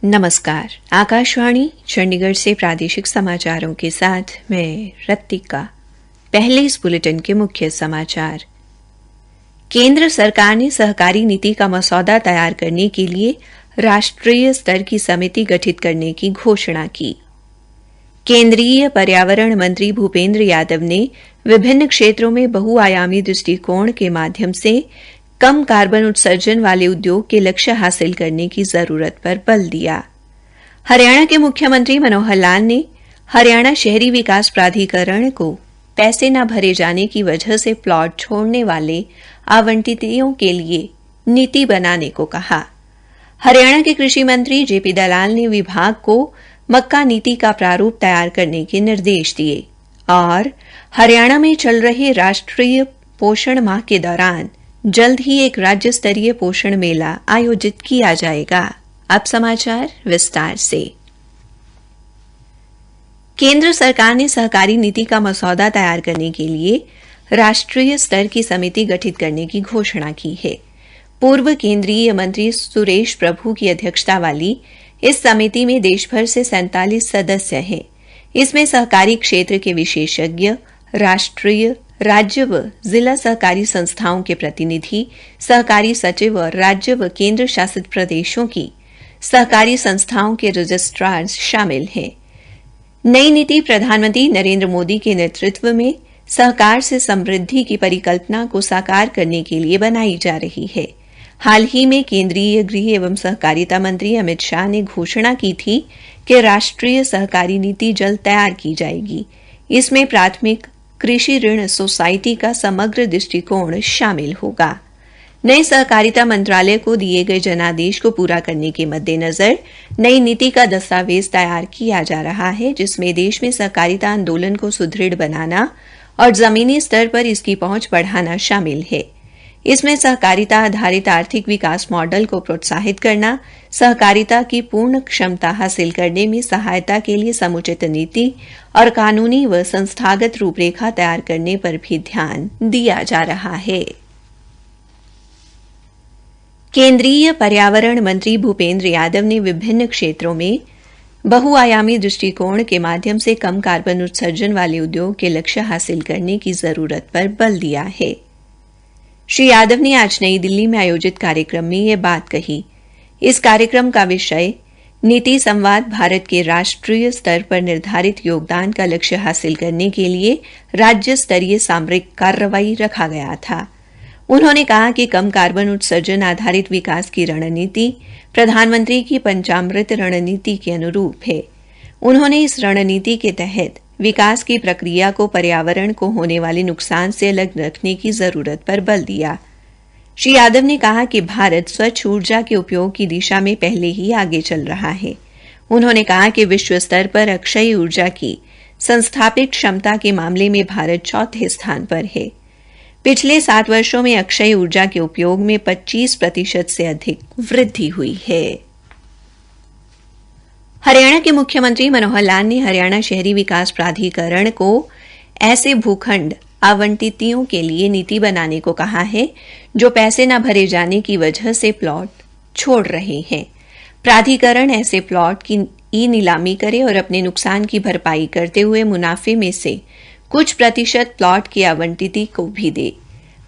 नमस्कार। आकाशवाणी चंडीगढ़ से प्रादेशिक समाचारों के साथ मैं रत्तिका। पहले इस बुलेटिन के मुख्य समाचार। केंद्र सरकार ने सहकारी नीति का मसौदा तैयार करने के लिए राष्ट्रीय स्तर की समिति गठित करने की घोषणा की। केंद्रीय पर्यावरण मंत्री भूपेंद्र यादव ने विभिन्न क्षेत्रों में बहुआयामी दृष्टिकोण के माध्यम से कम कार्बन उत्सर्जन वाले उद्योग के लक्ष्य हासिल करने की जरूरत पर बल दिया। हरियाणा के मुख्यमंत्री मनोहर लाल ने हरियाणा शहरी विकास प्राधिकरण को पैसे न भरे जाने की वजह से प्लॉट छोड़ने वाले आवंटितों के लिए नीति बनाने को कहा। हरियाणा के कृषि मंत्री जेपी दलाल ने विभाग को मक्का नीति का प्रारूप तैयार करने के निर्देश दिए और हरियाणा में चल रहे राष्ट्रीय पोषण माह के दौरान जल्द ही एक राज्य स्तरीय पोषण मेला आयोजित किया जाएगा। अब समाचार विस्तार से। केंद्र सरकार ने सहकारी नीति का मसौदा तैयार करने के लिए राष्ट्रीय स्तर की समिति गठित करने की घोषणा की है। पूर्व केंद्रीय मंत्री सुरेश प्रभु की अध्यक्षता वाली इस समिति में देश भर से 47 सदस्य हैं। इसमें सहकारी क्षेत्र के विशेषज्ञ, राष्ट्रीय, राज्य व जिला सहकारी संस्थाओं के प्रतिनिधि, सहकारी सचिव और राज्य व केंद्र शासित प्रदेशों की सहकारी संस्थाओं के रजिस्ट्रार शामिल हैं। नई नीति प्रधानमंत्री नरेंद्र मोदी के नेतृत्व में सहकार से समृद्धि की परिकल्पना को साकार करने के लिए बनाई जा रही है। हाल ही में केंद्रीय गृह एवं सहकारिता मंत्री अमित शाह ने घोषणा की थी कि राष्ट्रीय सहकारी नीति जल्द तैयार की जाएगी। इसमें प्राथमिक कृषि ऋण सोसाइटी का समग्र दृष्टिकोण शामिल होगा। नए सहकारिता मंत्रालय को दिए गए जनादेश को पूरा करने के मद्देनजर नई नीति का दस्तावेज तैयार किया जा रहा है, जिसमें देश में सहकारिता आंदोलन को सुदृढ़ बनाना और जमीनी स्तर पर इसकी पहुंच बढ़ाना शामिल है। इसमें सहकारिता आधारित आर्थिक विकास मॉडल को प्रोत्साहित करना, सहकारिता की पूर्ण क्षमता हासिल करने में सहायता के लिए समुचित नीति और कानूनी व संस्थागत रूपरेखा तैयार करने पर भी ध्यान दिया जा रहा है। केंद्रीय पर्यावरण मंत्री भूपेंद्र यादव ने विभिन्न क्षेत्रों में बहुआयामी दृष्टिकोण के माध्यम से कम कार्बन उत्सर्जन वाले उद्योग के लक्ष्य हासिल करने की जरूरत पर बल दिया है। श्री यादव ने आज नई दिल्ली में आयोजित कार्यक्रम में यह बात कही। इस कार्यक्रम का विषय नीति संवाद भारत के राष्ट्रीय स्तर पर निर्धारित योगदान का लक्ष्य हासिल करने के लिए राज्य स्तरीय सामरिक कार्रवाई रखा गया था। उन्होंने कहा कि कम कार्बन उत्सर्जन आधारित विकास की रणनीति प्रधानमंत्री की पंचामृत रणनीति के अनुरूप है। उन्होंने इस रणनीति के तहत विकास की प्रक्रिया को पर्यावरण को होने वाले नुकसान से अलग रखने की जरूरत पर बल दिया। श्री यादव ने कहा कि भारत स्वच्छ ऊर्जा के उपयोग की दिशा में पहले ही आगे चल रहा है। उन्होंने कहा कि विश्व स्तर पर अक्षय ऊर्जा की संस्थापित क्षमता के मामले में भारत चौथे स्थान पर है। पिछले 7 वर्षों में अक्षय ऊर्जा के उपयोग में 25% से अधिक वृद्धि हुई है। हरियाणा के मुख्यमंत्री मनोहर लाल ने हरियाणा शहरी विकास प्राधिकरण को ऐसे भूखंड आवंटितों के लिए नीति बनाने को कहा है जो पैसे न भरे जाने की वजह से प्लॉट छोड़ रहे हैं। प्राधिकरण ऐसे प्लॉट की ई नीलामी करे और अपने नुकसान की भरपाई करते हुए मुनाफे में से कुछ प्रतिशत प्लॉट की आवंटिती को भी दे।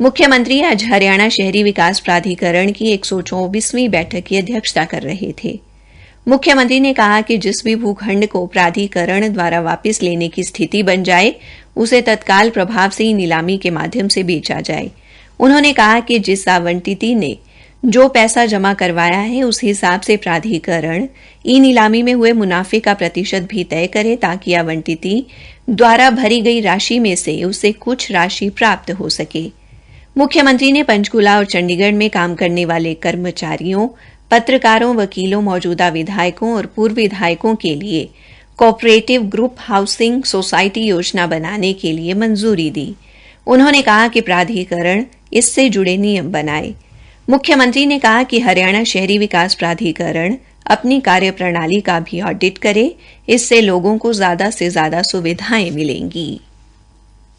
मुख्यमंत्री आज हरियाणा शहरी विकास प्राधिकरण की 124वीं बैठक की अध्यक्षता कर रहे थे। मुख्यमंत्री ने कहा कि जिस भी भूखंड को प्राधिकरण द्वारा वापस लेने की स्थिति बन जाए, उसे तत्काल प्रभाव से नीलामी के माध्यम से बेचा जाए। उन्होंने कहा कि जिस आवंटिती ने जो पैसा जमा करवाया है, उस हिसाब से प्राधिकरण ई नीलामी में हुए मुनाफे का प्रतिशत भी तय करे, ताकि आवंटिती द्वारा भरी गई राशि में से उसे कुछ राशि प्राप्त हो सके। मुख्यमंत्री ने पंचकुला और चंडीगढ़ में काम करने वाले कर्मचारियों, पत्रकारों, वकीलों, मौजूदा विधायकों और पूर्व विधायकों के लिए कोऑपरेटिव ग्रुप हाउसिंग सोसाइटी योजना बनाने के लिए मंजूरी दी। उन्होंने कहा कि प्राधिकरण इससे जुड़े नियम बनाए। मुख्यमंत्री ने कहा कि हरियाणा शहरी विकास प्राधिकरण अपनी कार्यप्रणाली का भी ऑडिट करे, इससे लोगों को ज्यादा से ज्यादा सुविधाएं मिलेंगी।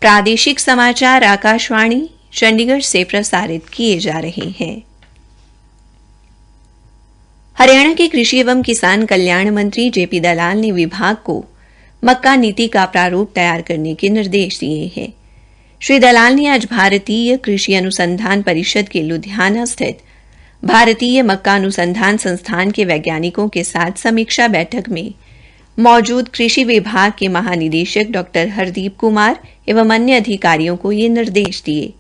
प्रादेशिक समाचार आकाशवाणी चंडीगढ़ से प्रसारित किए जा रहे हैं। हरियाणा के कृषि एवं किसान कल्याण मंत्री जेपी दलाल ने विभाग को मक्का नीति का प्रारूप तैयार करने के निर्देश दिए हैं। श्री दलाल ने आज भारतीय कृषि अनुसंधान परिषद के लुधियाना स्थित भारतीय मक्का अनुसंधान संस्थान के वैज्ञानिकों के साथ समीक्षा बैठक में मौजूद कृषि विभाग के महानिदेशक डॉ हरदीप कुमार एवं अन्य अधिकारियों को ये निर्देश दिए।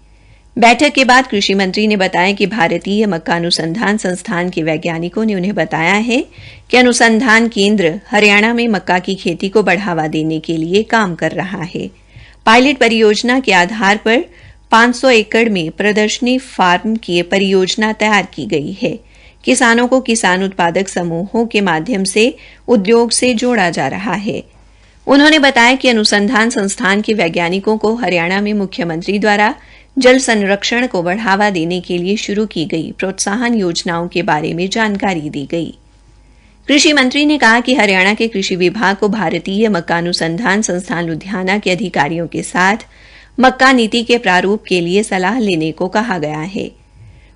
बैठक के बाद कृषि मंत्री ने बताया कि भारतीय मक्का अनुसंधान संस्थान के वैज्ञानिकों ने उन्हें बताया है कि अनुसंधान केंद्र हरियाणा में मक्का की खेती को बढ़ावा देने के लिए काम कर रहा है। पायलट परियोजना के आधार पर 500 एकड़ में प्रदर्शनी फार्म की परियोजना तैयार की गई है। किसानों को किसान उत्पादक समूहों के माध्यम से उद्योग से जोड़ा जा रहा है। उन्होंने बताया कि अनुसंधान संस्थान के वैज्ञानिकों को हरियाणा में मुख्यमंत्री द्वारा जल संरक्षण को बढ़ावा देने के लिए शुरू की गई प्रोत्साहन योजनाओं के बारे में जानकारी दी गई। कृषि मंत्री ने कहा कि हरियाणा के कृषि विभाग को भारतीय मक्का अनुसंधान संस्थान लुधियाना के अधिकारियों के साथ मक्का नीति के प्रारूप के लिए सलाह लेने को कहा गया है।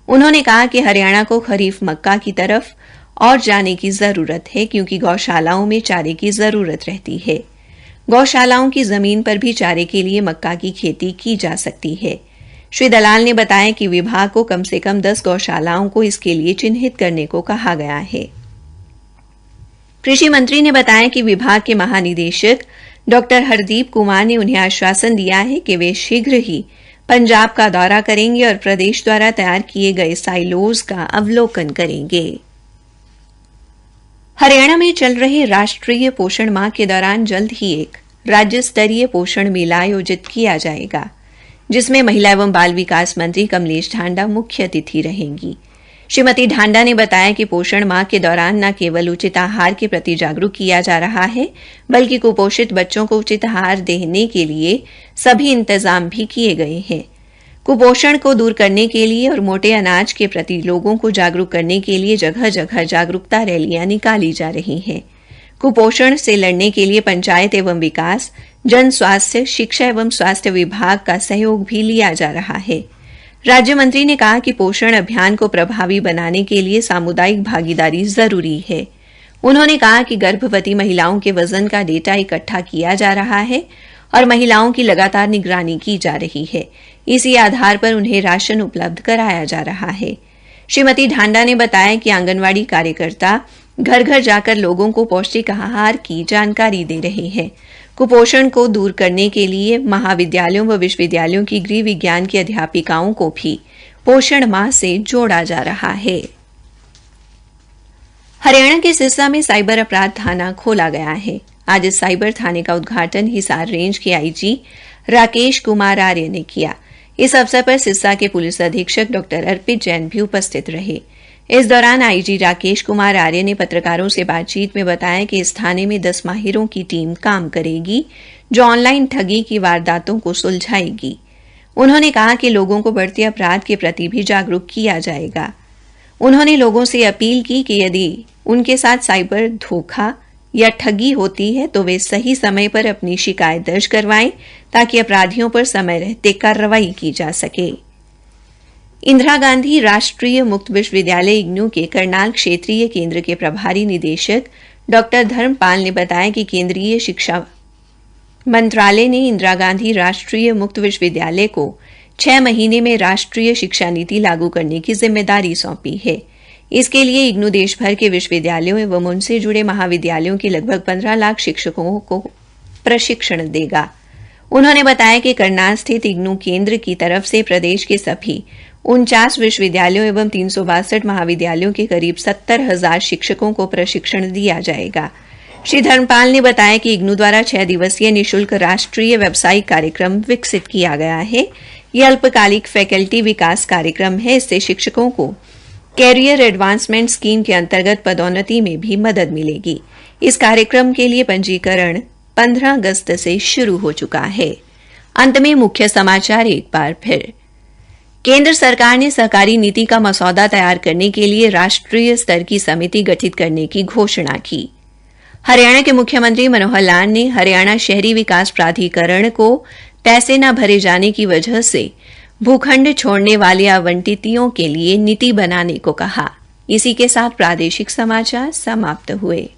उन्होंने कहा कि हरियाणा को खरीफ मक्का की तरफ और जाने की जरूरत है, क्योंकि गौशालाओं में चारे की जरूरत रहती है। गौशालाओं की जमीन पर भी चारे के लिए मक्का की खेती की जा सकती है। श्री दलाल ने बताया कि विभाग को कम से कम 10 गौशालाओं को इसके लिए चिन्हित करने को कहा गया है। कृषि मंत्री ने बताया कि विभाग के महानिदेशक डॉ हरदीप कुमार ने उन्हें आश्वासन दिया है कि वे शीघ्र ही पंजाब का दौरा करेंगे और प्रदेश द्वारा तैयार किए गए साइलोज का अवलोकन करेंगे। हरियाणा में चल रहे राष्ट्रीय पोषण माह के दौरान जल्द ही एक राज्य स्तरीय पोषण मेला आयोजित किया जाएगा, जिसमें महिला एवं बाल विकास मंत्री कमलेश ढांडा मुख्य अतिथि रहेंगी। श्रीमती ढांडा ने बताया कि पोषण माह के दौरान न केवल उचित आहार के प्रति जागरूक किया जा रहा है, बल्कि कुपोषित बच्चों को उचित आहार देने के लिए सभी इंतजाम भी किए गए हैं। कुपोषण को दूर करने के लिए और मोटे अनाज के प्रति लोगों को जागरूक करने के लिए जगह जगह जागरूकता रैलियां निकाली जा रही हैं। कुपोषण से लड़ने के लिए पंचायत एवं विकास, जन स्वास्थ्य, शिक्षा एवं स्वास्थ्य विभाग का सहयोग भी लिया जा रहा है। राज्य मंत्री ने कहा कि पोषण अभियान को प्रभावी बनाने के लिए सामुदायिक भागीदारी जरूरी है। उन्होंने कहा कि गर्भवती महिलाओं के वजन का डेटा इकट्ठा किया जा रहा है और महिलाओं की लगातार निगरानी की जा रही है। इसी आधार पर उन्हें राशन उपलब्ध कराया जा रहा है। श्रीमती ढांडा ने बताया कि आंगनवाड़ी कार्यकर्ता घर घर जाकर लोगों को पौष्टिक आहार की जानकारी दे रहे हैं। कुपोषण को दूर करने के लिए महाविद्यालयों व विश्वविद्यालयों की गृह विज्ञान की अध्यापिकाओं को भी पोषण माह से जोड़ा जा रहा है। हरियाणा के सिरसा में साइबर अपराध थाना खोला गया है। आज इस साइबर थाने का उद्घाटन हिसार रेंज के आईजी राकेश कुमार आर्य ने किया। इस अवसर पर सिरसा के पुलिस अधीक्षक डॉ अर्पित जैन भी उपस्थित रहे। इस दौरान आईजी राकेश कुमार आर्य ने पत्रकारों से बातचीत में बताया कि इस थाने में 10 माहिरों की टीम काम करेगी, जो ऑनलाइन ठगी की वारदातों को सुलझाएगी। उन्होंने कहा कि लोगों को बढ़ते अपराध के प्रति भी जागरूक किया जाएगा। उन्होंने लोगों से अपील की कि यदि उनके साथ साइबर धोखा या ठगी होती है तो वे सही समय पर अपनी शिकायत दर्ज करवाएं, ताकि अपराधियों पर समय रहते कार्रवाई की जा सके। इंदिरा गांधी राष्ट्रीय मुक्त विश्वविद्यालय इग्नू के करनाल क्षेत्रीय केंद्र के प्रभारी निदेशक डॉ धर्मपाल ने बताया कि केंद्रीय शिक्षा मंत्रालय ने इंदिरा गांधी राष्ट्रीय मुक्त विश्वविद्यालय को 6 महीने में राष्ट्रीय शिक्षा नीति लागू करने की जिम्मेदारी सौंपी है। इसके लिए इग्नू देश भर के विश्वविद्यालयों एवं उनसे जुड़े महाविद्यालयों के लगभग 15 लाख शिक्षकों को प्रशिक्षण देगा। उन्होंने बताया कि करनाल स्थित इग्नू केंद्र की तरफ से प्रदेश के सभी 49 विश्वविद्यालयों एवं 362 महाविद्यालयों के करीब 70,000 शिक्षकों को प्रशिक्षण दिया जाएगा। श्री धर्मपाल ने बताया कि इग्नू द्वारा 6 दिवसीय निःशुल्क राष्ट्रीय व्यावसायिक कार्यक्रम विकसित किया गया है। यह अल्पकालिक फैकल्टी विकास कार्यक्रम है। इससे शिक्षकों को कैरियर एडवांसमेंट स्कीम के अंतर्गत पदोन्नति में भी मदद मिलेगी। इस कार्यक्रम के लिए पंजीकरण 15 अगस्त से शुरू हो चुका है। अंत में मुख्य समाचार एक बार फिर। केंद्र सरकार ने सहकारी नीति का मसौदा तैयार करने के लिए राष्ट्रीय स्तर की समिति गठित करने की घोषणा की। हरियाणा के मुख्यमंत्री मनोहर लाल ने हरियाणा शहरी विकास प्राधिकरण को पैसे न भरे जाने की वजह से भूखंड छोड़ने वाले आवंटितों के लिए नीति बनाने को कहा। इसी के साथ प्रादेशिक समाचार समाप्त हुए।